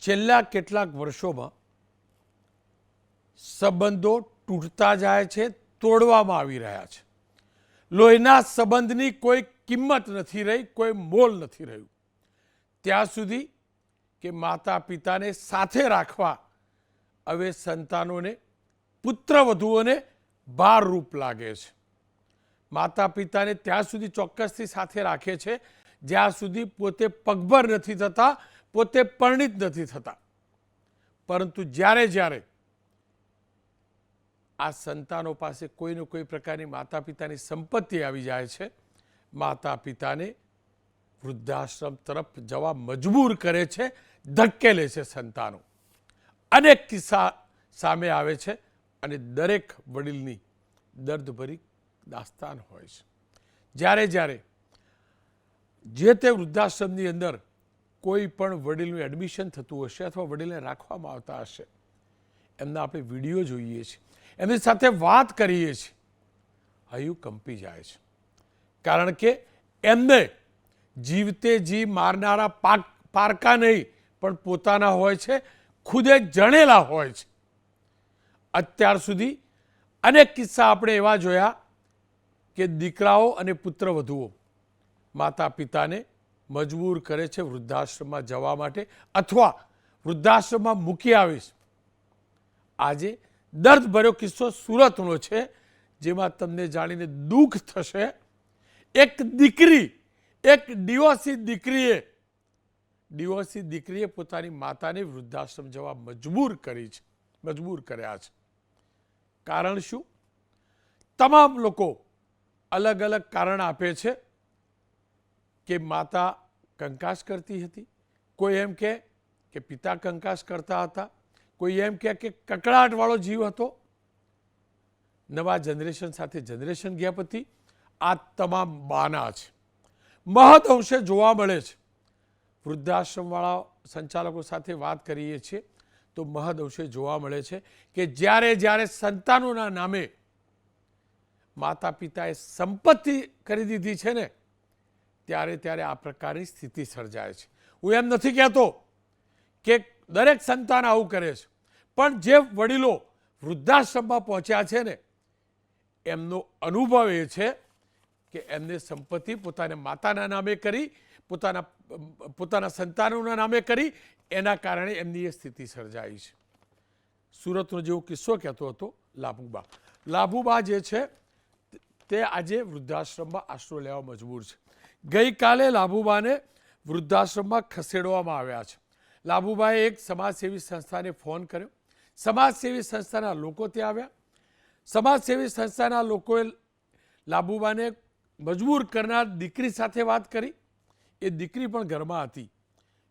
છેલ્લા કેટલાક વર્ષોમાં સંબંધો તૂટતા જાય છે, તોડવામાં આવી રહ્યા છે. લોહીના સંબંધની કોઈ કિંમત નથી રહી, કોઈ મોલ નથી રહ્યું. ત્યાં સુધી કે માતા પિતાને સાથે રાખવા હવે સંતાનોને, પુત્રવધુઓને ભારરૂપ લાગે છે. માતા પિતાને ત્યાં સુધી ચોક્કસથી સાથે રાખે છે જ્યાં સુધી પોતે પગભર નથી થતા, પોતે પરિણિત નથી થતા. પરંતુ જ્યારે જ્યારે આ સંતાનો પાસે કોઈને કોઈ પ્રકારની માતા પિતાની સંપત્તિ આવી જાય છે, માતા પિતાને વૃદ્ધાશ્રમ તરફ જવા મજબૂર કરે છે, ધકેલે છે સંતાનો. અનેક કિસ્સા સામે આવે છે અને દરેક વડીલની દર્દભરી દાસ્તાન હોય છે. જ્યારે જ્યારે જે તે વૃદ્ધાશ્રમની અંદર કોઈ પણ વડીલનું એડમિશન થતું હશે અથવા વડીલને રાખવામાં આવતા હશે, એમના આપણે વિડીયો જોઈએ છીએ, એમની સાથે વાત કરીએ છીએ, હૈયું કંપી જાય છે. કારણ કે એમને જીવતે જી મારનારા પારકા નહીં પણ પોતાના હોય છે, ખુદે જણેલા હોય છે. અત્યાર સુધી અનેક કિસ્સા આપણે એવા જોયા કે દીકરાઓ અને પુત્રવધુઓ માતા પિતાને મજબૂર કરે છે વૃદ્ધાશ્રમમાં જવા માટે અથવા વૃદ્ધાશ્રમમાં મૂકી આવે છે. આજે દર્દભર્યો કિસ્સો સુરતનો છે, જેમાં તમને જાણીને દુઃખ થશે. એક દીકરી, એક ડિવોર્સી દીકરીએ પોતાની માતાને વૃદ્ધાશ્રમ જવા મજબૂર કર્યા છે. કારણ શું? તમામ લોકો અલગ અલગ કારણ આપે છે કે માતા કંકાસ કરતી હતી, કોઈ એમ કહે કે પિતા કંકાસ કરતા હતા, કોઈ એમ કહે કે કકળાટવાળો જીવ હતો, નવા જનરેશન સાથે જનરેશન ગેપ હતી. આ તમામ બાના છે, મહદ અંશે જોવા મળે છે. વૃદ્ધાશ્રમવાળા સંચાલકો સાથે વાત કરીએ છીએ તો મહદ અંશે જોવા મળે છે કે જ્યારે જ્યારે સંતાનોના નામે માતા પિતાએ સંપત્તિ કરી દીધી છે ને, ત્યારે ત્યારે આ પ્રકારની સ્થિતિ સર્જાય છે. હું એમ નથી કહેતો કે દરેક સંતાન આવું કરે છે, પણ જે વડીલો વૃદ્ધાશ્રમમાં પહોંચ્યા છે ને, એમનો અનુભવ એ છે કે એમને સંપત્તિ પોતાના માતાના નામે કરી, પોતાના સંતાનોના નામે કરી, એના કારણે એમની એ સ્થિતિ સર્જાઈ છે. સુરતનો જેવો કિસ્સો કહેતો હતો લાભુબા જે છે તે આજે વૃદ્ધાશ્રમમાં આશરો લેવા મજબૂર છે. ગઈકાલે લાભુબાને વૃદ્ધાશ્રમમાં ખસેડવામાં આવ્યા છે. લાભુબાએ એક સમાજસેવી સંસ્થાને ફોન કર્યો, સમાજસેવી સંસ્થાના લોકો ત્યાં આવ્યા. સમાજસેવી સંસ્થાના લોકોએ લાભુબાને મજબૂર કરનાર દીકરી સાથે વાત કરી. એ દીકરી પણ ઘરમાં હતી.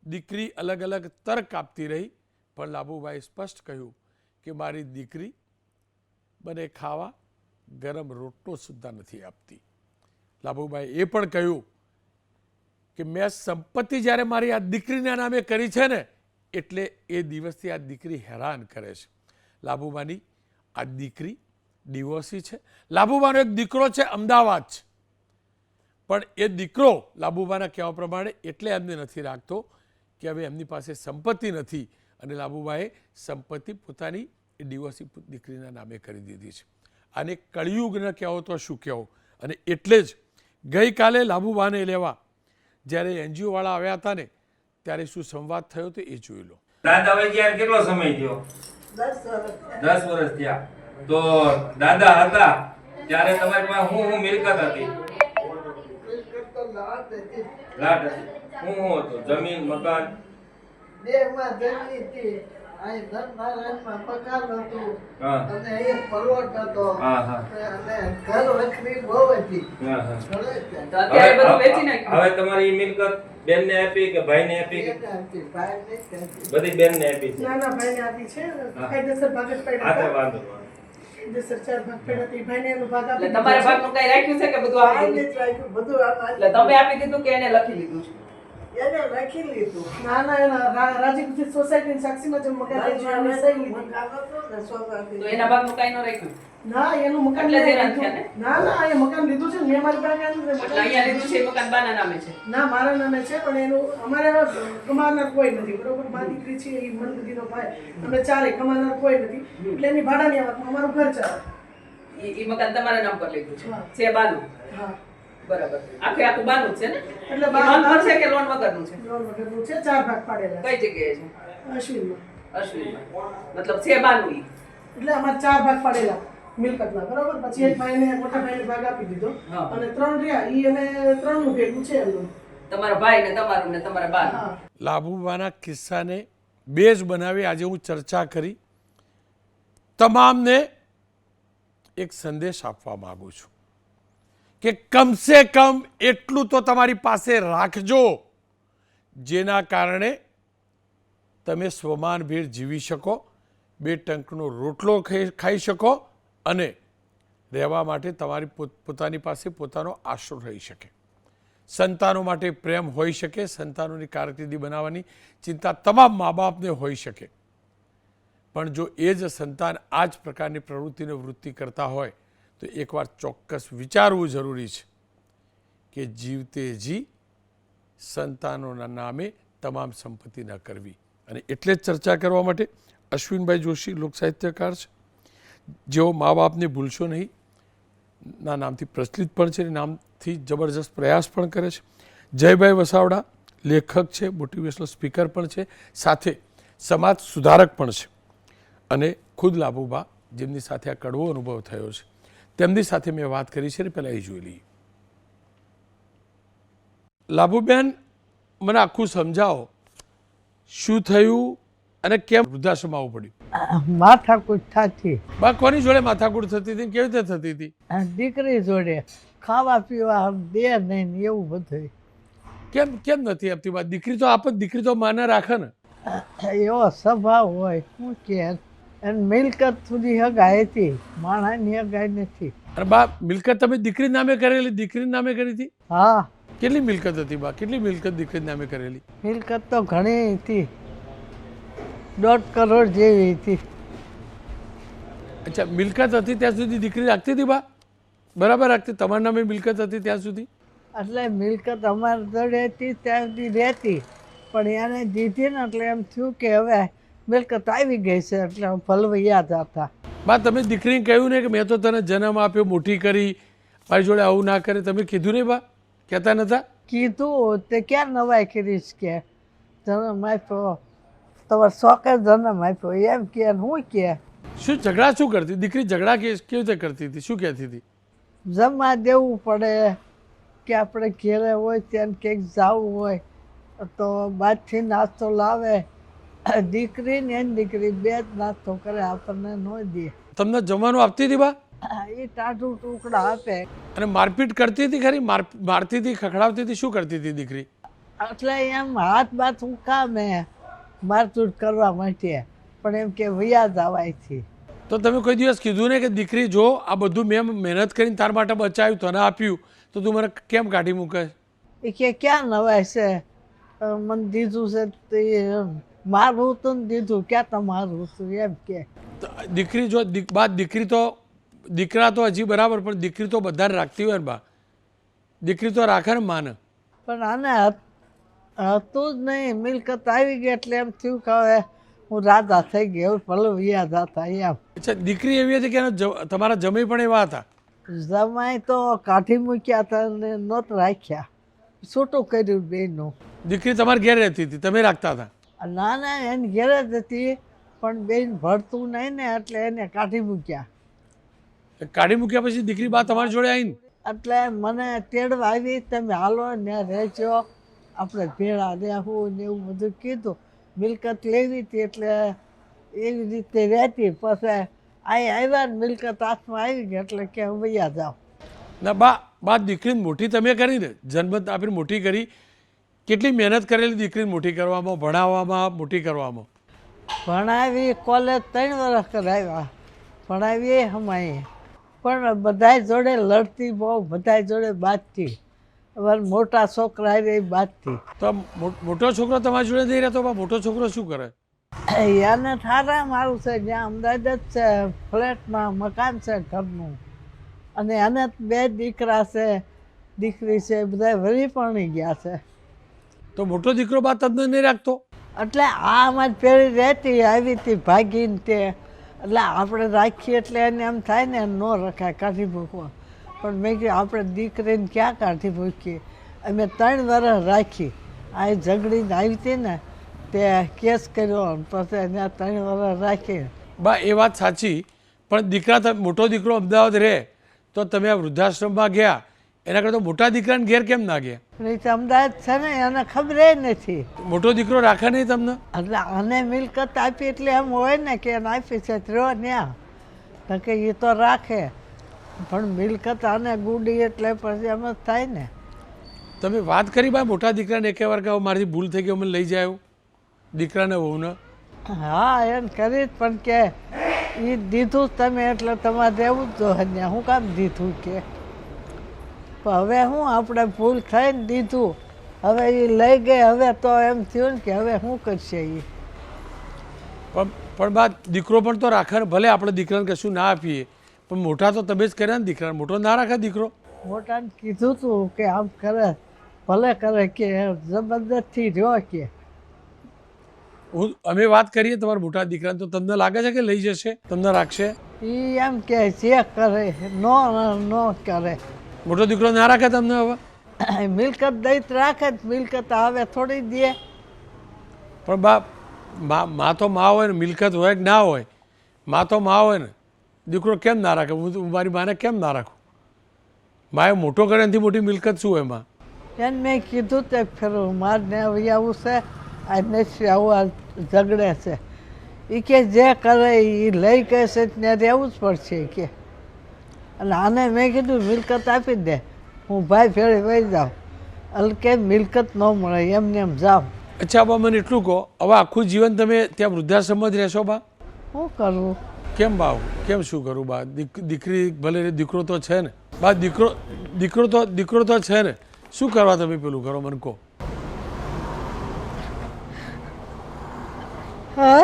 દીકરી અલગ અલગ તર્ક આપતી રહી, પણ લાભુબાએ સ્પષ્ટ કહ્યું કે મારી દીકરી મને ખાવા ગરમ રોટલો સુદ્ધા નથી આપતી. લાભુબાએ એ પણ કહ્યું કે મેં સંપત્તિ જ્યારે મારી આ દીકરીના નામે કરી છે ને, એટલે એ દિવસથી આ દીકરી હેરાન કરે છે. લાભુબાની આ દીકરી ડિવોર્સી છે. લાભુબાનો એક દીકરો છે, અમદાવાદ છે, પણ એ દીકરો લાભુબાના કહેવા પ્રમાણે એટલે એમને નથી રાખતો કે હવે એમની પાસે સંપત્તિ નથી અને લાભુબાએ સંપત્તિ પોતાની એ ડિવોર્સી દીકરીના નામે કરી દીધી છે. આને કળિયુગ ન કહેવો તો શું કહેવો. અને એટલે જ ગઈકાલે લાભુબાને લેવા જ્યારે એનજીઓ વાળા આવ્યા હતા ને, ત્યારે શું સંવાદ થયો તો એ જોઈ લો. દાદા વૈજ્ઞાન કેટલો સમય થયો? 10 વર્ષ થયા. તો દાદા હતા ત્યારે તમારી પાસે હું મિલકત હતી? લાટ હતી. હું હતું? જમીન, મકાન? બેમાં જમીન હતી, અહીં ધનનારાયણમાં મકાન હતું અને અહીં પલોટ હતો અને ઘર વખરી બહુ હતી. હવે તમારી મિલકત બેનને આપી કે ભાઈને આપી? બધી બેનને આપી છે. નાના ભાઈને આપી છે. કાયદેસર ભાગ જ પડ્યા હા, વાંધો કાયદેસર 4 ભાગ પડ્યા હતી. ભાઈને એનો ભાગ આપી. તમારા ભાગનું કઈ રાખ્યું છે કે બધું આપી દીધું? બધું એટલે તમે આપી દીધું કે એને લખી લીધું છે? એને લખી લીધું. ના ના એના રાજીવ સોસાયટી સાક્ષીમાં જે મકાન છે એની સહી લીધી. મકાન હતું ને સોસાયટી. તો એના ભાગનું કાંઈ ન રાખ્યું ના એનું મકાન એટલે મેં હેરાન લીધું. થયા ને? ના ના એ મકાન લીધું છે મેં મારી પાસે આવ્યું છે. એટલે અહીંયા લીધું છે એ મકાન બાના નામે છે ના મારા નામે છે પણ એનું અમારે કમાનાર કોઈ નથી બરોબર. મારી દીકરી છે એ મનબુદ્ધિનો ભાઈ અમે ચારે કમાનાર કોઈ નથી એટલે એની ભાડાની આવકમાં અમારું ઘર ચાલે. એ મકાન તમારા નામ પર લીધું છે હા. છે બાનું હા બરાબર આખું બાનું જ છે ને એટલે એ લોન પર છે કે લોન વગરનું છે લોન વગરનું છે 4 ભાગ પાડેલા કઈ જગ્યાએ છે અશ્વિનમાં. અશ્વિનમાં મતલબ છે બાનું ઈ એટલે અમારે 4 ભાગ પાડેલા મિલકતના બરોબર. પછી એક ભાઈને મોટા ભાઈને ભાગ આપી દીધો હા. અને 3 રહ્યા ઈ અમે 3 નું ભેગું છે એમનું. તમારા ભાઈ ને તમારું ને તમારા બા હા લાભુબાના કિસ્સાને બેઝ બનાવી આજે હું ચર્ચા કરી. તમામને એક સંદેશ આપવા માંગુ છું કે કમસે કમ એટલું તો તમારી પાસે રાખજો જેના કારણે તમે સ્વમાનભેર જીવી શકો, 2 ટંકનો રોટલો ખાઈ શકો અને રહેવા માટે તમારી પોતાની પાસે પોતાનો આશરો રહી શકે. સંતાનો માટે પ્રેમ હોઈ શકે, સંતાનોની કારકિર્દી બનાવવાની ચિંતા તમામ મા બાપને હોઈ શકે. પણ જો એ જ સંતાન આ જ પ્રકારની પ્રવૃત્તિને વૃત્તિ કરતા હોય તો એકવાર ચોક્કસ વિચારવું જરૂરી છે કે જીવતે જી સંતાનોના નામે તમામ સંપત્તિ ન કરવી. અને એટલે જ ચર્ચા કરવા માટે અશ્વિનભાઈ જોશી લોકસાહિત્યકાર છે, જેઓ મા બાપને ભૂલશો નહીં ના નામથી પ્રચલિત પણ છે, નામથી જબરજસ્ત પ્રયાસ પણ કરે છે. જયભાઈ વસાવડા લેખક છે, મોટિવેશનલ સ્પીકર પણ છે, સાથે સમાજ સુધારક પણ છે. અને ખુદ લાભુબા જેમની સાથે આ કડવો અનુભવ થયો છે તેમની સાથે મેં વાત કરી છે ને પહેલાં એ જોઈ લઈએ. લાભુબેન, મને આખું સમજાવો શું થયું અને કેમ વૃદ્ધાશ્રમ આવવું પડ્યું? માથાકૂટ થતી. બા કોની જોડે માથાકૂટ થતી હતી, કેવી રીતે થતી હતી? દીકરી જોડે ખાવા પીવા દે નહીં ને એવું બધું. કેમ નથી આપતી બા? દીકરી તો આપત, દીકરી તો માને રાખે ને. એવો સ્વભાવ હોય શું કે અને મિલકત સુધી હગાઈ હતી, માણસની હગાઈ નથી. અને બા મિલકત તમે દીકરી નામે કરેલી? દીકરી નામે કરી હતી? હા કેટલી મિલકત હતી બા? કેટલી મિલકત દીકરી નામે કરેલી? મિલકત તો ઘણી હતી, 1.5 કરોડ જેવી હતી. અચ્છા, મિલકત હતી ત્યાં સુધી દીકરી રાખતી હતી બા? બરાબર રાખતી? તમારા નામે મિલકત હતી ત્યાં સુધી? એટલે મિલકત અમારી જોડે હતી ત્યાં સુધી રહેતી, પણ એને દીધી ને એટલે એમ થયું કે હવે મિલકત આવી ગઈ છે એટલે ભલવૈયા જ હતા. બા તમે દીકરીને કહ્યું ને કે મેં તો તને જન્મ આપ્યો, મોટી કરી, મારી જોડે આવું ના કરે, તમે કીધું નહીં બા? કહેતા નતા? કીધું તે ક્યાં નવાઈ કરીશ કે જન્મ આપ્યો, તમારે શોખે જન્મ આપ્યો એમ કે હું કે. શું ઝઘડા શું કરતી દીકરી? ઝઘડા કેવી રીતે કરતી હતી? શું કહેતી હતી? જમવા દેવું પડે કે આપણે ઘેરે હોય ત્યાં કંઈક જવું હોય તો બહારથી નાસ્તો લાવે. દીકરી ને એની દીકરી બે જ નાસ્તો કરે, આપણને ન દે. તમને જમવાનું આપતી હતી બા? એ ટાઢું ટુકડા આપે. અને મારપીટ કરતી હતી ખરી? મારતી હતી, ખખડાવતી હતી, શું કરતી હતી દીકરી? એટલે એમ હાથ બાથ ઉકામે મારતૂટ કરવા માટે, પણ એમ કે વૈયા જવાયથી. તો તમે કોઈ દિવસ કીધું ને કે દીકરી જો આ બધું મેં મહેનત કરીને તાર માટે બચાવ્યું, તને આપ્યું, તો તું મને કેમ કાઢી મૂકે? એ કે ક્યાં નવાય છે, મને દીધું છે તે મારું હતું ને દીધું, ક્યાં તમારું હતું એમ કે. દીકરી જો બા દીકરી તો દીકરા તો હજી બરાબર, પણ દીકરી તો બધાને રાખતી હોય ને બા. દીકરી તો રાખે ને માને. પણ આને હતું જ નહીં, મિલકત આવી ગઈ એટલે એમ થયું કે હવે હું રાજા થઈ ગઈ, હવે ભલે વ્યાજ હતા એમ. અચ્છા, દીકરી એવી હતી કે તમારા જમાઈ પણ એવા હતા? જમાઈ તો કાઢી મૂક્યા હતા ને નહોત રાખ્યા, છૂટું કર્યું બેનું. દીકરી તમારે ઘેર રહેતી હતી, તમે રાખતા હતા? ના ના એની ઘેર જ હતી, પણ બેન ભરતું નહીં ને એટલે એને કાઢી મૂક્યા. કાઢી મૂક્યા પછી દીકરી બા તમારી જોડે આવીને? એટલે મને તેડવા આવી, તમે હાલો ને રહેજો, આપણે ભેળા રહેવું ને એવું બધું કીધું. મિલકત લેવી હતી એટલે એવી રીતે રહેતી. પછી અહીં આવ્યા ને મિલકત હાથમાં આવી ગઈ એટલે કે વૈયા જાઓ. ના બા દીકરીને મોટી તમે કરી ને, જન્મ આપીને મોટી કરી. કેટલી મહેનત કરેલી દીકરીને મોટી કરવામાં, ભણાવવામાં, મોટી કરવામાં? ભણાવી, કોલેજ 3 વર્ષ કરાવ્યા, ભણાવીએ હમાય, પણ બધાય જોડે લડતી બહુ, બધાય જોડે બાજતી. અમારા મોટા છોકરા હારે એ બાદથી તો મોટો છોકરો તમારી જોડે નહીં રહેતો? મોટો છોકરો શું કરે? એને ઠારા મારું છે, જ્યાં અમદાવાદ જ છે, ફ્લેટમાં મકાન છે ઘરનું. અને એને 2 દીકરા છે, દીકરી છે, બધા વળી પરણી ગયા છે. તો મોટો દીકરો બા તમને નહીં રાખતો? એટલે આ અમારી પેઢી રહેતી આવી હતી ભાગીને તે, એટલે આપણે રાખીએ એટલે એને એમ થાય ને ન રખાય, કાઢી મૂકવા. પણ મેં કહ્યું આપણે દીકરીને ક્યાં કાઢી મૂકીએ. અમે 3 વર્ષ રાખી. આ ઝઘડીને આવી હતી ને તે કેસ કર્યો અને પછી એને 3 વર્ષ રાખી. બા એ વાત સાચી, પણ દીકરા મોટો દીકરો અમદાવાદ રહે તો તમે આ વૃદ્ધાશ્રમમાં ગયા, એના કરતાં મોટા દીકરાને ઘેર કેમ ના ગયા? નહીં તો અમદાવાદ છે ને એને ખબર નથી. મોટો દીકરો રાખે નહીં તમને? એટલે આને મિલકત આપી એટલે એમ હોય ને કે એને આપી છે રહ્યો ત્યાં, તો કે એ તો રાખે, પણ મિલકત આને ગુડી એટલે પછી એમ જ થાય ને. તમે વાત કરી બા મોટા દીકરાને એક વાર કહો મારી ભૂલ થઈ ગઈ, મને લઈ જાય દીકરાને વહુને? હા એને કરી જ, પણ કે એ દીધું તમે એટલે તમારે રહેવું જ જોઈએ ને, હું કામ દીધું કે. પણ હવે હું આપણે ભૂલ થઈને દીધું, હવે એ લઈ ગઈ, હવે તો એમ થયું ને કે હવે શું કરશે એ. પણ બા દીકરો પણ તો રાખે ને, ભલે આપણે દીકરાને કશું ના આપીએ પણ મોટા તો તમે જ કર્યા ને દીકરાને, મોટો ના રાખે દીકરો? મોટાને કીધું તું કે આમ કરે, ભલે કરે કે જબરદસ્તી રહ્યો કે. અમે વાત કરીએ તમારા મોટા દીકરાને તો તમને લાગે છે કે લઈ જશે, તમને રાખશે? એ એમ કે જે કરે નો કરે. મોટો દીકરો ના રાખે તમને? હવે મિલકત દઈ રાખે, મિલકત આવે થોડી દે. પણ બા મા તો મા હોય ને, મિલકત હોય કે ના હોય, મા તો મા હોય ને, દીકરો કેમ ના રાખે? હું મારી માને કેમ ના રાખું? માએ મોટો કરે એનાથી મોટી મિલકત શું હોય માં? એને મેં કીધું તે ફેરું મારને આવી આવું છે, આ નથી આવું, ઝઘડે છે. એ કે જે કરે એ લઈ કહે છે ત્યાં રહેવું જ પડશે કે. અને આને મેં કીધું મિલકત આપી દે, હું ભાઈ ફેરી વહી જાઉં. એટલે કે મિલકત ન મળે, એમને એમ જાઉં. અચ્છા બા મને એટલું કહો, હવે આખું જીવન તમે ત્યાં વૃદ્ધાશ્રમમાં જ રહેશો બા? શું કરવું? કેમ બા? કેમ શું કરું બા? દીકરી ભલે દીકરો તો છે ને બા, દીકરો તો છે ને, શું કરવા તમે પેલું કરો મને કહો? હા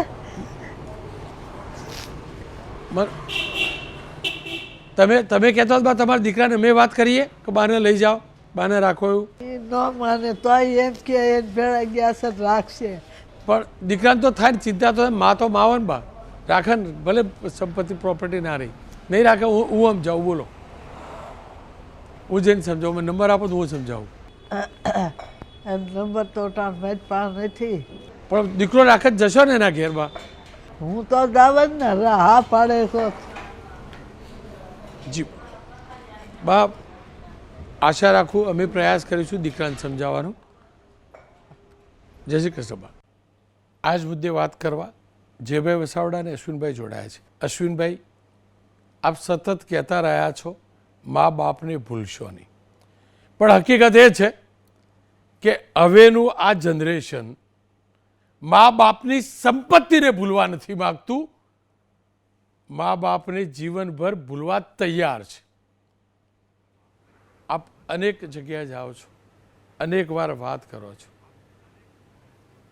તમે કહેતા બા તમારા દીકરાને મેં વાત કરીએ કે બાને લઈ જાઓ, બાને રાખો એવું? એ ન માને તો એમ કે એને ભેળા ગયા છે રાખશે. પણ દીકરાને તો થાય ને ચિંતા, તો મા તો મા હોય ને બા, રાખે ને, ભલે સંપત્તિ પ્રોપર્ટી ના રહી, નહીં રાખે. હું સમજાવું, બોલો હું જઈને સમજાવું, મને નંબર આપો તો હું સમજાવું. એમ નંબર તો મારી પાસે નથી. પણ દીકરો રાખે જ જશો ને એના ઘેરમાં? હું તો દાવત ને હા પાડે તો. જી બા, આશા રાખું અમે પ્રયાસ કરીશું દીકરાને સમજાવવાનો. જય શ્રી કૃષ્ણ બા. આ જ મુદ્દે વાત કરવા જયભાઈ વસાવડા અને અશ્વિનભાઈ જોડાયા છે. અશ્વિનભાઈ, આપ સતત કહેતા રહ્યા છો મા બાપને ભૂલશો નહીં, પણ હકીકત એ છે કે હવેનું આ જનરેશન મા બાપની સંપત્તિને ભૂલવા નથી માગતું, મા બાપને જીવનભર ભૂલવા તૈયાર છે. આપ અનેક જગ્યાએ જાઓ છો, અનેક વાર વાત કરો છો.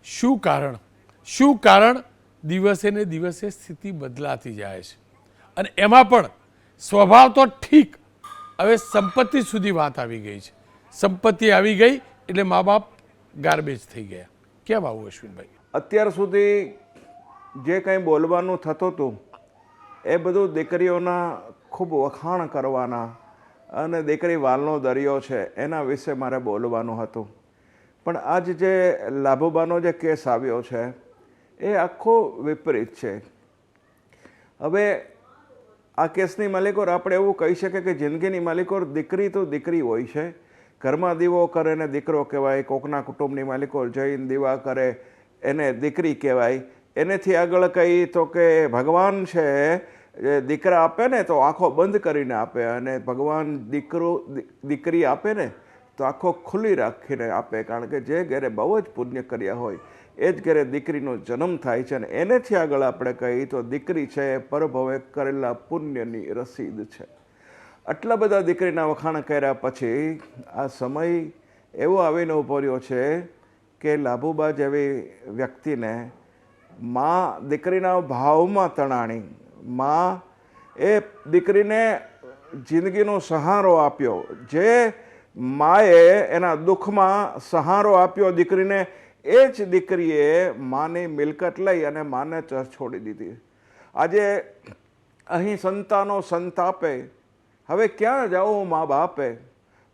શું કારણ? શું કારણ? દિવસે ને દિવસે સ્થિતિ બદલાતી જાય છે, અને એમાં પણ સ્વભાવ તો ઠીક, હવે સંપત્તિ સુધી વાત આવી ગઈ છે. સંપત્તિ આવી ગઈ એટલે મા બાપ ગાર્બેજ થઈ ગયા. કેમ આવું અશ્વિનભાઈ? અત્યાર સુધી જે કંઈ બોલવાનું થતું હતું એ બધું દીકરીઓના ખૂબ વખાણ કરવાના અને દીકરી વાલનો દરિયો છે એના વિશે મારે બોલવાનું હતું. પણ આજ જે લાભુબાનો જે કેસ આવ્યો છે એ આખો વિપરીત છે. હવે આ કેસની માલિકોર આપણે એવું કહી શકીએ કે જિંદગીની માલિકોર દીકરી તો દીકરી હોય છે. ઘરમાં દીવો કરે ને દીકરો કહેવાય, કોકના કુટુંબની માલિકોર જઈને દીવા કરે એને દીકરી કહેવાય. એનેથી આગળ કહી તો કે ભગવાન છે દીકરા આપે ને તો આંખો બંધ કરીને આપે, અને ભગવાન દીકરી આપે ને તો આંખો ખુલ્લી રાખીને આપે, કારણ કે જે ઘરે બહુ જ પુણ્ય કર્યા હોય એ જ ઘરે દીકરીનો જન્મ થાય છે. અને એનેથી આગળ આપણે કહીએ તો દીકરી છે પરભવે કરેલા પુણ્યની રસીદ છે. આટલા બધા દીકરીના વખાણ કર્યા પછી આ સમય એવો આવીને ઊભો રહ્યો છે કે લાભુબા જેવી વ્યક્તિને માં દીકરીના ભાવમાં તણાણી, માં એ દીકરીને જિંદગીનો સહારો આપ્યો. જે માએ એના દુઃખમાં સહારો આપ્યો દીકરીને, એ જ દીકરીએ માની મિલકત લઈ અને માને છોડી દીધી. આજે અહીં સંતાનો સંતાપે, હવે ક્યાં જાઓ મા બાપે,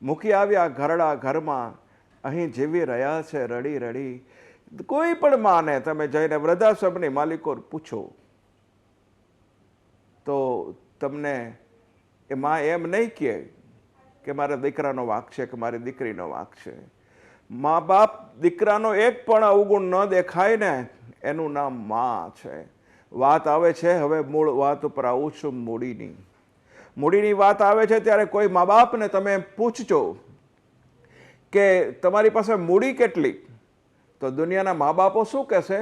મૂકી આવ્યા ઘરડા ઘરમાં, અહીં જીવી રહ્યા છે રડી રડી. કોઈ પણ માને તમે જઈને વૃદ્ધાશ્રમની માલિકો પૂછો તો તમને એ માં એમ નહીં કહે કે મારા દીકરાનો વાંક છે કે મારી દીકરીનો વાંક છે. મા બાપ દીકરાનો એક પણ અવગુણ ન દેખાય ને એનું નામ માં છે. વાત આવે છે, હવે મૂળ વાત ઉપર આવું છું, મૂડીની વાત આવે છે ત્યારે કોઈ મા બાપને તમે પૂછજો કે તમારી પાસે મૂડી કેટલી, તો દુનિયાના મા બાપો શું કહેશે?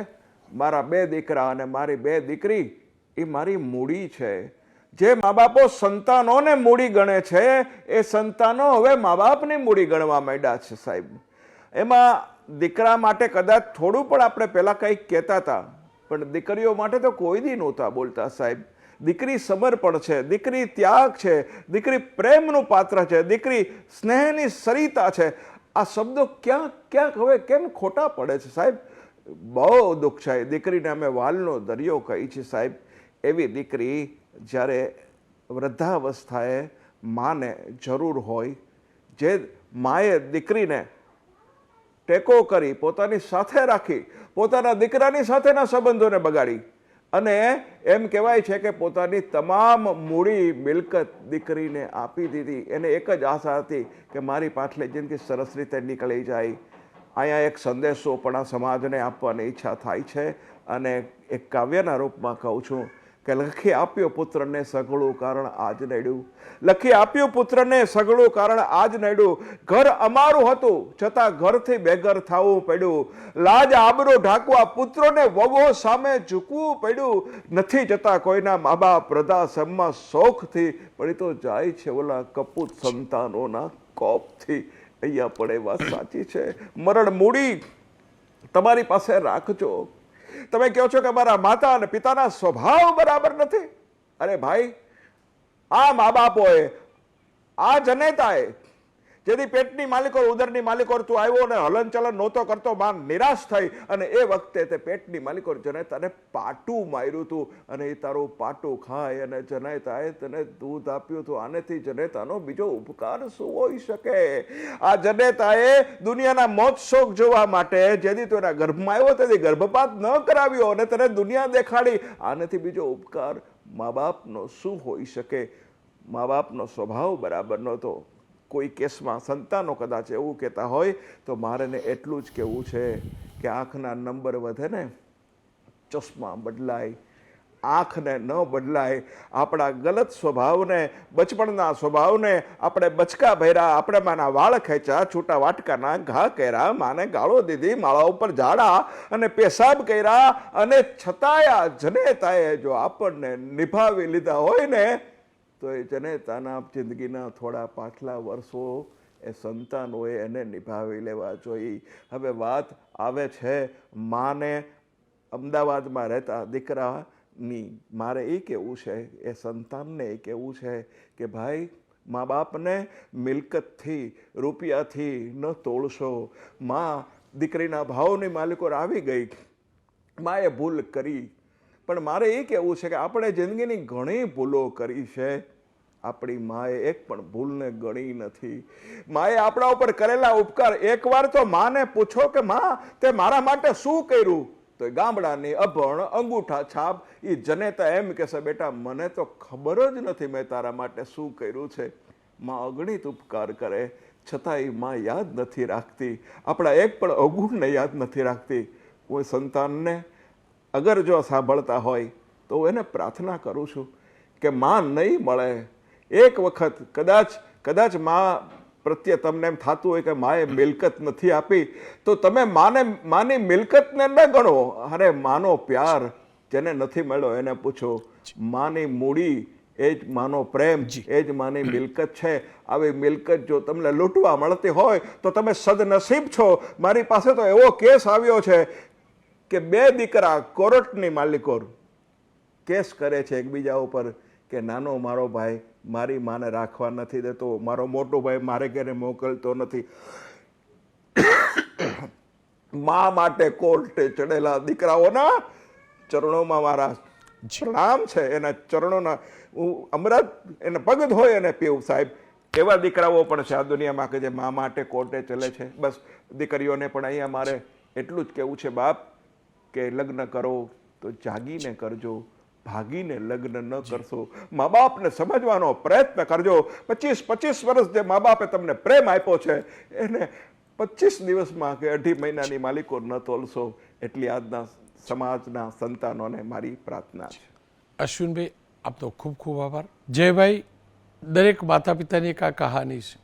મારા 2 દીકરા અને મારી 2 દીકરી એ મારી મૂડી છે. જે મા બાપો સંતાનોને મૂડી ગણે છે એ સંતાનો હવે મા બાપની મૂડી ગણવા માંડ્યા છે સાહેબ. એમાં દીકરા માટે કદાચ થોડું પણ આપણે પહેલાં કંઈક કહેતા હતા, પણ દીકરીઓ માટે તો કોઈ દી નહોતા બોલતા સાહેબ. દીકરી સમર્પણ છે, દીકરી ત્યાગ છે, દીકરી પ્રેમનું પાત્ર છે, દીકરી સ્નેહની સરિતા છે. આ શબ્દો ક્યાંક હવે કેમ ખોટા પડે છે સાહેબ? બહુ દુઃખ છે. દીકરીને અમે વાલનો દરિયો કહી છે સાહેબ. એવી દીકરી જ્યારે વૃદ્ધાવસ્થાએ માને જરૂર હોય, જે માએ દીકરીને ટેકો કરી, પોતાની સાથે રાખી, પોતાના દીકરાની સાથેના સંબંધોને બગાડી અને એમ કહેવાય છે કે પોતાની તમામ મૂડી મિલકત દીકરીને આપી દીધી. એને એક જ આશા હતી કે મારી પાછલી જિંદગી સરસ રીતે નીકળી જાય. અહીંયા એક સંદેશો પણ આ સમાજને આપવાની ઈચ્છા થાય છે અને એક કાવ્યના રૂપમાં કહું છું કે લખી આપ્યો પુત્રને સઘળું કારણ આજ નડ્યું. લખી આપ્યું પુત્રને સઘળું કારણ આજ નડ્યું. ઘર અમારું હતું છતાં ઘરથી બેઘર થવું પડ્યું. લાજ આબરૂ ઢાંકવા પુત્રોને વહુઓ સામે ઝૂકવું પડ્યું. નથી જતા કોઈના મા બાપ વૃદ્ધાશ્રમમાં શોખથી, પણ એ તો જાય છે ઓલા કપૂત સંતાનોના કોપથી. અહીંયા પણ એ વાત સાચી છે. મરણ મૂડી તમારી પાસે રાખજો. તમે કહો છો કે મારા માતા અને પિતાના સ્વભાવ બરાબર નથી. અરે ભાઈ, આ મા બાપોએ, આ જનેતાએ, જેથી પેટની માલિકો ઉદરની માલિકો તું આવ્યો ને હલન ચલન નહોતો કરતો, માં નિરાશ થઈ અને એ વખતે તે પેટની માલિકો જનેતાને પાટું માર્યું હતું અને એ તારું પાટું ખાય અને જનેતાએ તને દૂધ આપ્યું હતું. આનેથી જનેતાનો બીજો ઉપકાર શું હોઈ શકે? આ જનેતાએ દુનિયાના મોત શોક જોવા માટે જેથી તું એના ગર્ભમાં આવ્યો તેથી ગર્ભપાત ન કરાવ્યો અને તને દુનિયા દેખાડી. આનેથી બીજો ઉપકાર મા બાપનો શું હોઈ શકે? મા બાપનો સ્વભાવ બરાબર નહોતો. કોઈ કેસમાં સંતાનો કદાચ એવું કહેતા હોય તો મારે એટલું જ કહેવું છે કે આંખના નંબર વધે ને ચશ્મા બદલાય, આંખને ન બદલાય. આપણા ગલત સ્વભાવને, બચપણના સ્વભાવને આપણે બચકા ભર્યા, આપણે માના વાળ ખેંચ્યા, છૂટા વાટકાના ઘા કર્યા, માને ગાળો દીધી, માળા ઉપર ઝાડા અને પેશાબ કર્યા અને છતાંય જનેતાએ જો આપણને નિભાવી લીધા હોય ને તો એ જનેતાના જિંદગીના થોડા પાછલા વર્ષો એ સંતાનોએ એને નિભાવી લેવા જોઈએ. હવે વાત આવે છે માને અમદાવાદમાં રહેતા દીકરાની. મારે એ કહેવું છે, એ સંતાનને એ કહેવું છે કે ભાઈ, મા બાપને મિલકતથી, રૂપિયાથી ન તોડશો. માં દીકરીના ભાવની માલિકો આવી ગઈ, માએ ભૂલ કરી, પણ મારે એ કહેવું છે કે આપણે જિંદગીની ઘણી ભૂલો કરી છે. આપણી માએ એક પણ ભૂલને ગણી નથી. માએ આપણા ઉપર કરેલા ઉપકાર, એકવાર તો માને પૂછો કે માં તે મારા માટે શું કર્યું? તો ગામડાની અભણ અંગૂઠા છાપ એ જનેતા એમ કહેશે, બેટા મને તો ખબર જ નથી મેં તારા માટે શું કર્યું છે. માં અગણિત ઉપકાર કરે છતાંય માં યાદ નથી રાખતી. આપણા એક પણ અવગુણને યાદ નથી રાખતી. કોઈ સંતાનને અગર જો સાંભળતા હોય તો એને પ્રાર્થના કરું છું કે માં નહીં મળે. એક વખત કદાચ માં પ્રત્યે તમને એમ થતું હોય કે માએ મિલકત નથી આપી તો તમે માની મિલકતને ન ગણો. અરે માનો પ્યાર જેને નથી મળ્યો એને પૂછો. માની મૂડી એ જ માનો પ્રેમ, એ જ માની મિલકત છે. આવી મિલકત જો તમને લૂંટવા મળતી હોય તો તમે સદનસીબ છો. મારી પાસે તો એવો કેસ આવ્યો છે કે 2 દીકરા કોર્ટની માલિકો કેસ કરે છે એકબીજા ઉપર કે નાનો મારો ભાઈ મારી માને રાખવા નથી દેતો, મારો મોટો ભાઈ મારે ઘરે મોકલતો નથી. મા માટે કોર્ટે ચડેલા દીકરાઓના ચરણોમાં મારા પ્રણામ છે. એના ચરણોના હું અમૃત એને પગ ધોય અને પીવું સાહેબ. એવા દીકરાઓ પણ છે આ દુનિયામાં કે જે મા માટે કોર્ટે ચલે છે. બસ દીકરીઓને પણ અહીંયા મારે એટલું જ કહેવું છે બાપ કે લગ્ન કરો તો જાગીને કરજો, ભાગીને લગ્ન ન કરશો. મા બાપને સમજવાનો પ્રયત્ન કરજો. 25 વર્ષ જે મા બાપે તમને પ્રેમ આપ્યો છે એને 25 દિવસમાં કે 2.5 મહિનાની માલિકો ન તોલશો. એટલી આજના સમાજના સંતાનોને મારી પ્રાર્થના છે. અશ્વિનભાઈ, આપનો ખૂબ ખૂબ આભાર. જયભાઈ, દરેક માતા પિતાની એક આ કહાની છે.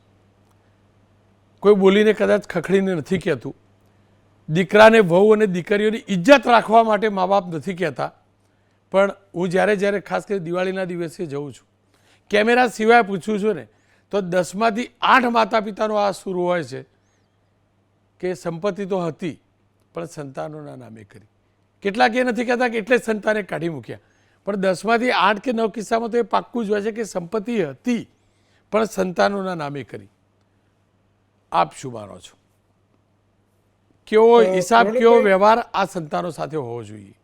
કોઈ બોલીને કદાચ ખખડીને નથી કહેતું. દીકરાને, વહુ અને દીકરીઓની ઇજ્જત રાખવા માટે મા બાપ નથી કહેતા. પણ હું જ્યારે ખાસ કરી દિવાળીના દિવસે જઉં છું, કેમેરા સિવાય પૂછું છું ને, તો 10માંથી 8 માતા પિતાનો આ સૂર હોય છે કે સંપત્તિ તો હતી પણ સંતાનોના નામે કરી. કેટલાક એ નથી કહેતા કે એટલે જ સંતાને કાઢી મૂક્યા, પણ 10માંથી 8 કે 9 કિસ્સામાં તો એ પાક્કું જ હોય છે કે સંપત્તિ હતી પણ સંતાનોના નામે કરી. આપ શું માનો છો? કેવો હિસાબ, કેવો વ્યવહાર આ સંતાનો સાથે હોવો જોઈએ?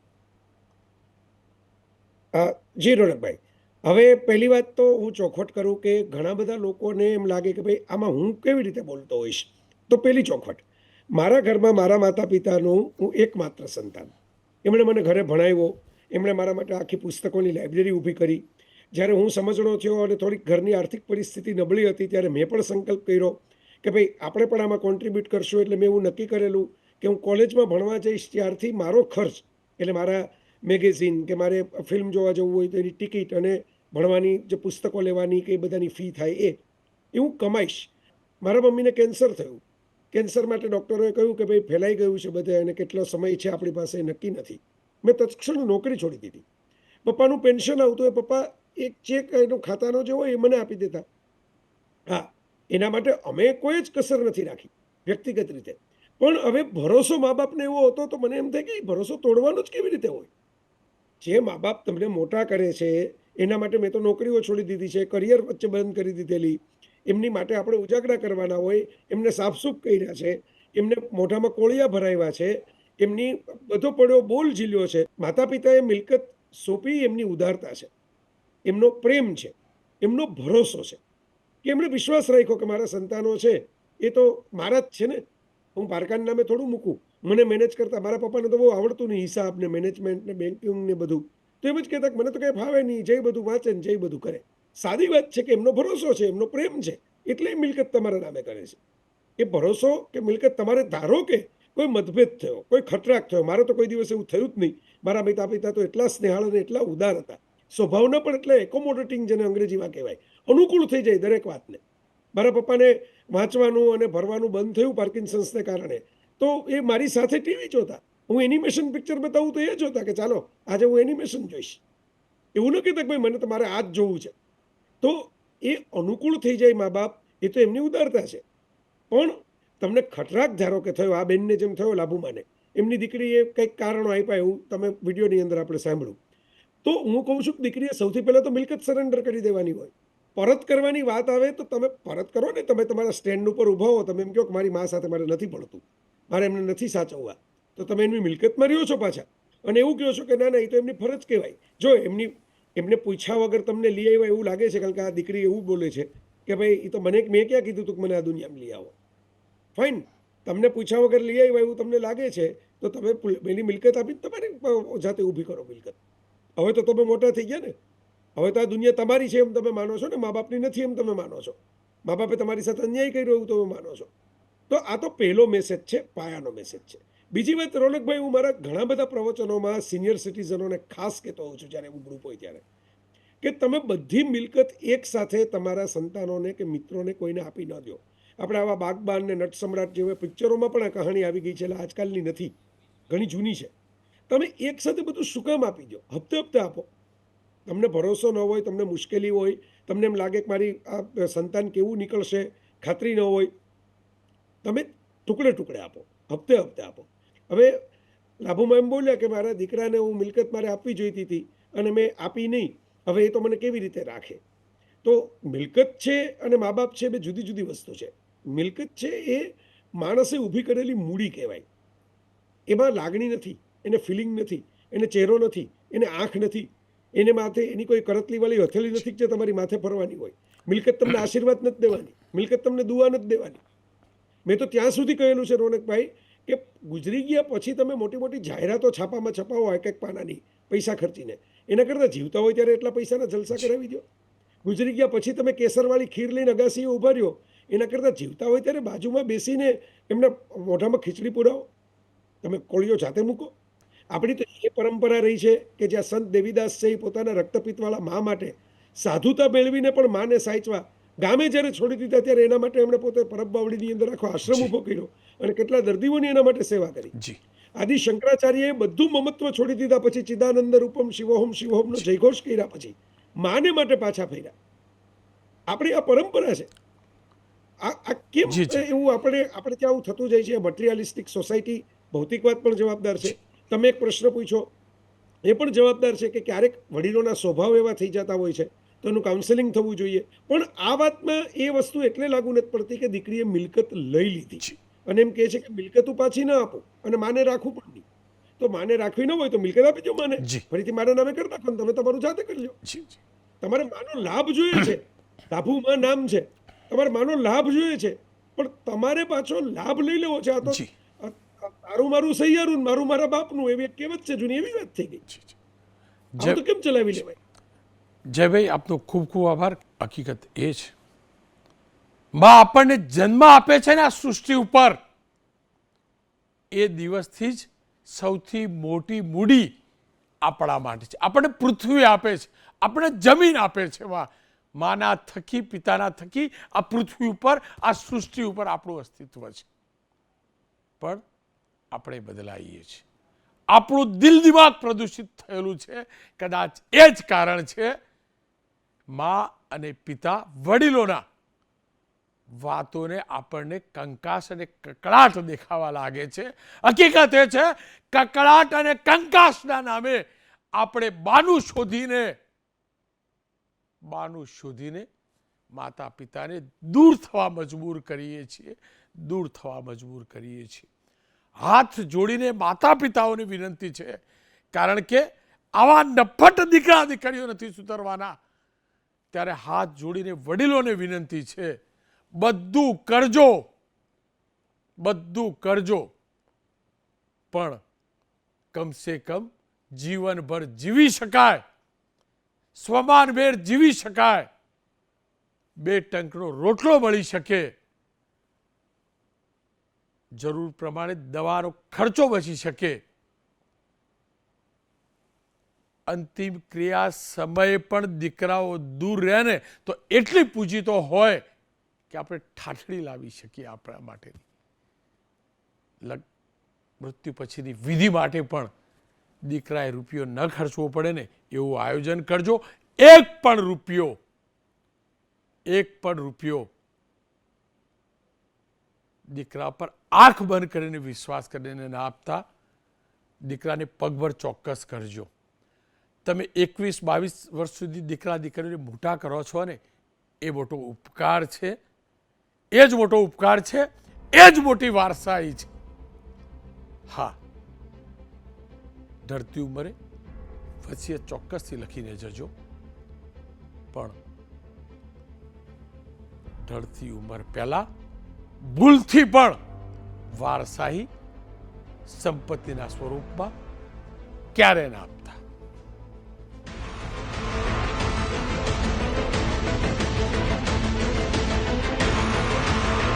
જી રોનકભાઈ, હવે પહેલી વાત તો હું ચોખવટ કરું કે ઘણા બધા લોકોને એમ લાગે કે ભાઈ આમાં હું કેવી રીતે બોલતો હોઈશ. તો પહેલી ચોખવટ, મારા ઘરમાં મારા માતા પિતાનું હું એકમાત્ર સંતાન. એમણે મને ઘરે ભણાવ્યો, એમણે મારા માટે આખી પુસ્તકોની લાઇબ્રેરી ઊભી કરી. જ્યારે હું સમજણો થયો અને થોડીક ઘરની આર્થિક પરિસ્થિતિ નબળી હતી ત્યારે મેં પણ સંકલ્પ કર્યો કે ભાઈ આપણે પણ આમાં કોન્ટ્રીબ્યુટ કરશું. એટલે મેં એવું નક્કી કરેલું કે હું કોલેજમાં ભણવા જઈશ ત્યારથી મારો ખર્ચ, એટલે મારા મેગેઝિન કે મારે ફિલ્મ જોવા જવું હોય તો એની ટિકિટ અને ભણવાની જે પુસ્તકો લેવાની કે એ બધાની ફી થાય એ હું કમાઈશ. મારા મમ્મીને કેન્સર થયું. કેન્સર માટે ડૉક્ટરોએ કહ્યું કે ભાઈ ફેલાઈ ગયું છે બધે અને કેટલો સમય છે આપણી પાસે નક્કી નથી. મેં તત્ક્ષણ નોકરી છોડી દીધી. પપ્પાનું પેન્શન આવતું એ પપ્પા એક ચેક એનો ખાતાનો જે હોય એ મને આપી દેતા. હા, એના માટે અમે કોઈ જ કસર નથી રાખી વ્યક્તિગત રીતે. પણ હવે ભરોસો મા બાપને એવો હતો તો મને એમ થાય કે ભરોસો તોડવાનો જ કેવી રીતે હોય. જે મા બાપ તમને મોટા કરે છે એના માટે મેં તો નોકરીઓ છોડી દીધી છે, કરિયર વચ્ચે બંધ કરી દીધેલી. એમની માટે આપણે ઉજાગરા કરવાના હોય, એમને સાફસૂફ કર્યા છે, એમને મોઢામાં કોળિયા ભરાવ્યા છે, એમની બધો પડ્યો બોલ ઝીલ્યો છે. માતા પિતાએ મિલકત સોંપી એમની ઉદારતા છે, એમનો પ્રેમ છે, એમનો ભરોસો છે કે એમણે વિશ્વાસ રાખ્યો કે મારા સંતાનો છે એ તો મારા જ છે ને, હું પારકાના નામે થોડું મૂકું. મને મેનેજ કરતા મારા પપ્પાને તો બહુ આવડતું નહીં, હિસાબ ને મેનેજમેન્ટ ને બેન્કિંગ ને બધું. તો એમ જ કહેતા કે મને તો કંઈ ફાવે નહીં, જઈ બધું વાંચે ને જઈ બધું કરે. સાદી વાત છે કે એમનો ભરોસો છે, એમનો પ્રેમ છે, એટલે એ મિલકત તમારા નામે કરે છે. એ ભરોસો કે મિલકત તમારે ધારો કે કોઈ મતભેદ થયો, કોઈ ખટરાક થયો, મારે તો કોઈ દિવસ એવું થયું જ નહીં. મારા માતા પિતા તો એટલા સ્નેહાળ અને એટલા ઉદાર હતા. સ્વભાવના પણ એટલે એકોમોડેટિંગ, જેને અંગ્રેજીમાં કહેવાય, અનુકૂળ થઈ જાય દરેક વાતને. મારા પપ્પાને વાંચવાનું અને ભરવાનું બંધ થયું પાર્કિન્સન્સને કારણે, તો એ મારી સાથે ટીવી જોતા. હું એનિમેશન પિક્ચર બતાવું તો એ જોતા કે ચાલો આજે હું એનિમેશન જોઈશ. એવું ન કહેતા કે ભાઈ મને તમારે આ જ જોવું છે. તો એ અનુકૂળ થઈ જાય મા બાપ, એ તો એમની ઉદારતા છે. પણ તમને ખટરાક ધારો કે થયો, આ બેનને જેમ થયો લાભુમાને, એમની દીકરીએ કંઈક કારણો આપ્યા એવું તમે વિડીયોની અંદર આપણે સાંભળ્યું. તો હું કહું છું કે દીકરીએ સૌથી પહેલાં તો મિલકત સરેન્ડર કરી દેવાની હોય. પરત કરવાની વાત આવે તો તમે પરત કરો ને. તમે તમારા સ્ટેન્ડ ઉપર ઊભા હો, તમે એમ કહો કે મારી મા સાથે મારે નથી પડતું, મારે એમને નથી સાચવવા, તો તમે એમની મિલકતમાં રહ્યો છો પાછા અને એવું કહો છો કે ના ના એ તો એમની ફરજ કહેવાય. જો એમને પૂછ્યા વગર તમને લઈ આવ્યા એવું લાગે છે, કારણ કે આ દીકરી એવું બોલે છે કે ભાઈ એ તો મેં ક્યાં કીધું હતું કે મને આ દુનિયામાં લઈ આવો. ફાઇન, તમને પૂછ્યા વગર લઈ આવ્યા એવું તમને લાગે છે તો તમે એની મિલકત આપીને તમારી જાતે ઊભી કરો મિલકત. હવે તો તમે મોટા થઈ ગયા ને, હવે તો આ દુનિયા તમારી છે એમ તમે માનો છો ને, મા બાપની નથી એમ તમે માનો છો. મા બાપે તમારી સાથે અન્યાય કર્યો એવું તમે માનો છો. તો આ તો પહેલો મેસેજ છે, પાયાનો મેસેજ છે. બીજી વાત રોનકભાઈ, હું મારા ઘણા બધા પ્રવચનોમાં સિનિયર સિટીઝનોને ખાસ કહેતો હોઉં છું જ્યારે એવું ગ્રુપ હોય ત્યારે, કે તમે બધી મિલકત એક સાથે તમારા સંતાનોને કે મિત્રોને કોઈને આપી ન દો. આપણે આવા બાગબાન ને નટ સમ્રાટ જેવા પિક્ચરોમાં પણ આ કહાણી આવી ગઈ છે, એટલે આજકાલની નથી, ઘણી જૂની છે. તમે એક સાથે બધું શું કામ આપી દો? હપ્તે હપ્તે આપો. તમને ભરોસો ન હોય, તમને મુશ્કેલી હોય, તમને એમ લાગે કે મારી આ સંતાન કેવું નીકળશે, ખાતરી ન હોય, તમે ટુકડે ટુકડે આપો, હપ્તે હપ્તે આપો. હવે લાભુમાં એમ બોલ્યા કે મારા દીકરાને હું મિલકત મારે આપવી જોઈતી હતી અને મેં આપી નહીં, હવે એ તો મને કેવી રીતે રાખે? તો મિલકત છે અને મા બાપ છે બે જુદી જુદી વસ્તુ છે. મિલકત છે એ માણસે ઊભી કરેલી મૂડી કહેવાય. એમાં લાગણી નથી, એને ફિલિંગ નથી, એને ચહેરો નથી, એને આંખ નથી, એને માથે એની કોઈ કરતલીવાળી હથેળી નથી જે તમારી માથે ફરવાની હોય. મિલકત તમને આશીર્વાદ નથી દેવાની, મિલકત તમને દુઆ નથી દેવાની. મેં તો ત્યાં સુધી કહેલું છે રોનકભાઈ કે ગુજરી ગયા પછી તમે મોટી મોટી જાહેરાતો છાપામાં છપાવો એક એક પાનાની પૈસા ખર્ચીને, એના કરતાં જીવતા હોય ત્યારે એટલા પૈસાના જલસા કરાવી દો. ગુજરી ગયા પછી તમે કેસરવાળી ખીર લઈને અગાસીએ ઊભા રહ્યો, એના કરતાં જીવતા હોય ત્યારે બાજુમાં બેસીને એમના મોઢામાં ખીચડી પુરાવો, તમે કોળીઓ જાતે મૂકો. આપણી તો એ પરંપરા રહી છે કે જ્યાં સંત દેવીદાસ છે એ પોતાના રક્તપિત્તવાળા મા માટે સાધુતા મેળવીને પણ માને સાચવા ગામે જ્યારે છોડી દીધા ત્યારે એના માટે એમણે પોતે પરબ બાવડીની અંદર આખો આશ્રમ ઊભો કર્યો અને કેટલા દર્દીઓની એના માટે સેવા કરી. જી આદિ શંકરાચાર્યએ બધું મમત્વ છોડી દીધા પછી ચિદાનંદ રૂપમ શિવોહમ શિવોહમનો જયઘોષ કર્યા પછી માને માટે પાછા ફર્યા. આપણી આ પરંપરા છે. આ કેમ એવું આપણે ત્યાં આવું થતું જાય છે? મટીરિયાલિસ્ટિક સોસાયટી, ભૌતિકવાદ પણ જવાબદાર છે. તમે એક પ્રશ્ન પૂછો એ પણ જવાબદાર છે કે ક્યારેક વડીલોના સ્વભાવ એવા થઈ જતા હોય છે તો એનું કાઉન્સેલિંગ થવું જોઈએ. પણ આ વાતમાં એ વસ્તુ એટલે લાગુ નથી પડતી કે દીકરીએ મિલકત લઈ લીધી અને એમ કહે છે કે મિલકત પાછી ના આપો અને માને રાખવું પણ નહીં. તો માને રાખવી ન હોય તો મિલકત આપી દો માને, ફરીથી મારા નામે કરી નાખો, તમે તમારું જાતે કરી લો. તમારે માનો લાભ જોઈએ છે, લાભુમાં નામ છે, તમારે માનો લાભ જોઈએ છે, પણ તમારે પાછો લાભ લઈ લેવો છે. આ તો તારું મારું સૈયારું, મારું મારા બાપનું, એવી એક કહેવત છે જૂની, એવી વાત થઈ ગઈ. આમ તો કેમ ચલાવી લેવાય? જયભાઈ, આપનો ખૂબ ખૂબ આભાર. હકીકત એ છે માં આપણને જન્મ આપે છે ને આ સૃષ્ટિ ઉપર, એ દિવસથી જ સૌથી મોટી મૂડી આપણા માટે છે. આપણને પૃથ્વી આપે છે, આપણને જમીન આપે છે. માના થકી, પિતાના થકી આ પૃથ્વી ઉપર, આ સૃષ્ટિ ઉપર આપણું અસ્તિત્વ છે. પણ આપણે બદલાઈએ છીએ. આપણું દિલ દિમાગ પ્રદૂષિત થયેલું છે. કદાચ એ જ કારણ છે મા અને પિતા, વડીલોના વાતોને આપણને કંકાસ અને કકળાટ દેખાવા લાગે છે. હકીકત એ છે કકળાટ અને કંકાસના નામે આપણે બાનું શોધીને માતા પિતાને દૂર થવા મજબૂર કરીએ છીએ, દૂર થવા મજબૂર કરીએ છીએ. હાથ જોડીને માતા પિતાઓની વિનંતી છે, કારણ કે આવા નફટ દીકરા દીકરીઓ નથી સુધરવાના, ત્યારે હાથ જોડીને વડીલોને વિનંતી છે, બધું કરજો પણ કમસે કમ જીવનભર જીવી શકાય, સ્વમાનભેર જીવી શકાય, 2 ટંકનો રોટલો મળી શકે, જરૂર પ્રમાણે દવાનો ખર્ચો બચી શકે, અંતિમ ક્રિયા સમયે પણ દીકરાઓ દૂર રહે ને તો એટલી પૂંજી તો હોય કે આપણે ઠાઠડી લાવી શકીએ આપણા માટે. મૃત્યુ પછીની વિધિ માટે પણ દીકરાએ રૂપિયો ન ખર્ચવો પડે ને એવું આયોજન કરજો. એક પણ રૂપિયો દીકરા પર આંખ બંધ કરીને, વિશ્વાસ કરીને ના આપતા. દીકરાને પગભર ચોક્કસ કરજો. તમે 21-22 વર્ષ સુધી દીકરા દીકરીને મોટા કરો છો ને, એ મોટો ઉપકાર છે, એ જ મોટો ઉપકાર છે, એ જ મોટી વારસાઈ છે. હા, ઢળતી ઉંમરે વસિયત ચોક્કસથી લખીને જજો, પણ ઢળતી ઉંમર પહેલા ભૂલથી પણ વારસાઈ સંપત્તિના સ્વરૂપમાં ક્યારે ના આપો.